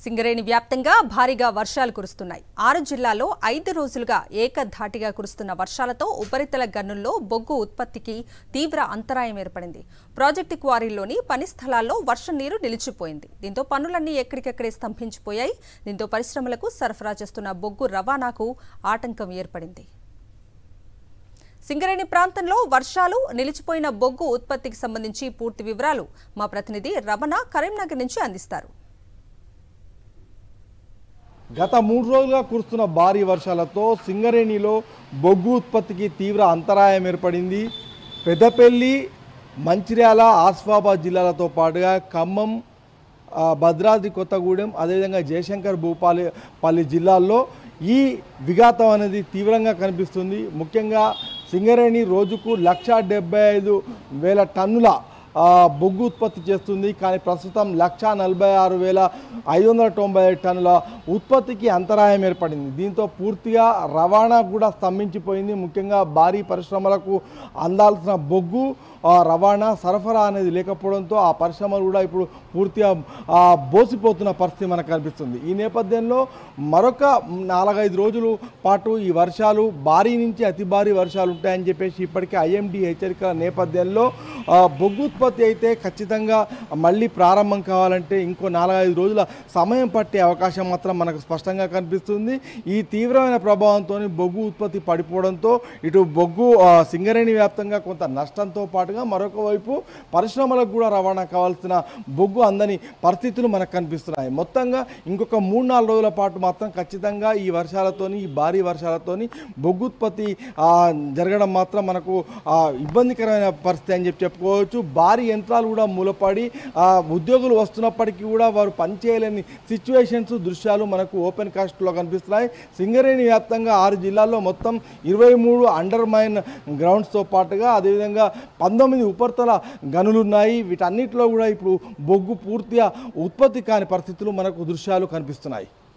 సింగరేణి వ్యాప్తంగా భారీగా వర్షాలు కురుస్తున్నాయి. 6 జిల్లాల్లో 5 రోజులుగా ఏకధాటిగా కురుస్తున్న వర్షాలతో ఉపరితల గనుల్లో బొగ్గు ఉత్పత్తికి తీవ్ర అంతరాయం ఏర్పడింది. ప్రాజెక్టు క్వారీల్లోని పని స్థలాల్లో వర్షం నీరు నిలిచిపోయింది. దీంతో పనులన్నీ ఎక్కడికక్కడే స్తంభించిపోయాయి. దీంతో పరిశ్రమలకు సరఫరా చేస్తున్న బొగ్గు రవాణాకు ఆటంకం ఏర్పడింది. సింగరేణి ప్రాంతంలో వర్షాలు నిలిచిపోయిన బొగ్గు ఉత్పత్తికి సంబంధించి పూర్తి వివరాలు మా ప్రతినిధి రమణ కరీంనగర్ నుంచి అందిస్తారు. గత 3 రోజులుగా కురుస్తున్న భారీ వర్షాలతో సింగరేణిలో బొగ్గు ఉత్పత్తికి తీవ్ర అంతరాయం ఏర్పడింది. పెద్దపల్లి, మంచిర్యాల, ఆసిఫాబాద్ జిల్లాలతో పాటుగా ఖమ్మం, భద్రాద్రి కొత్తగూడెం, అదేవిధంగా జయశంకర్ భూపాలపల్లి జిల్లాల్లో ఈ విఘాతం అనేది తీవ్రంగా కనిపిస్తుంది. ముఖ్యంగా సింగరేణి రోజుకు 1,75,000 టన్నుల బొగ్గు ఉత్పత్తి చేస్తుంది. కానీ ప్రస్తుతం 1,46,590 టన్నుల ఉత్పత్తికి అంతరాయం ఏర్పడింది. దీంతో పూర్తిగా రవాణా కూడా స్తంభించిపోయింది. ముఖ్యంగా భారీ పరిశ్రమలకు అందాల్సిన బొగ్గు రవాణా సరఫరా అనేది లేకపోవడంతో ఆ పరిశ్రమలు కూడా ఇప్పుడు పూర్తిగా బోసిపోతున్న పరిస్థితి మనకు కనిపిస్తుంది. ఈ నేపథ్యంలో మరొక 4-5 రోజుల పాటు ఈ వర్షాలు భారీ నుంచి అతి భారీ వర్షాలు ఉంటాయని చెప్పేసి ఇప్పటికే ఐఎండీ హెచ్చరికల నేపథ్యంలో బొగ్గు ఉత్పత్తి అయితే ఖచ్చితంగా మళ్ళీ ప్రారంభం కావాలంటే ఇంకో 4-5 రోజుల సమయం పట్టే అవకాశం మాత్రం మనకు స్పష్టంగా కనిపిస్తుంది. ఈ తీవ్రమైన ప్రభావంతో బొగ్గు ఉత్పత్తి పడిపోవడంతో ఇటు బొగ్గు సింగరేణి వ్యాప్తంగా కొంత నష్టంతో పాటుగా మరొక వైపు పరిశ్రమలకు కూడా రవాణా కావాల్సిన బొగ్గు అందని పరిస్థితులు మనకు కనిపిస్తున్నాయి. మొత్తంగా ఇంకొక 3-4 రోజుల పాటు మాత్రం ఖచ్చితంగా ఈ వర్షాలతోని, ఈ భారీ వర్షాలతోని బొగ్గు ఉత్పత్తి జరగడం మాత్రం మనకు ఇబ్బందికరమైన పరిస్థితి అని చెప్పుకోవచ్చు. భారీ యంత్రాలు కూడా మూలపడి ఉద్యోగులు వస్తున్నప్పటికీ కూడా వారు పనిచేయలేని సిచ్యువేషన్స్, దృశ్యాలు మనకు ఓపెన్ కాస్ట్లో కనిపిస్తున్నాయి. సింగరేణి వ్యాప్తంగా 6 జిల్లాల్లో మొత్తం 23 అండర్ మైన్ గ్రౌండ్స్తో పాటుగా అదేవిధంగా 19 ఉపరితల గనులున్నాయి. వీటన్నిటిలో కూడా ఇప్పుడు బొగ్గు పూర్తిగా ఉత్పత్తి కాని పరిస్థితులు మనకు దృశ్యాలు కనిపిస్తున్నాయి.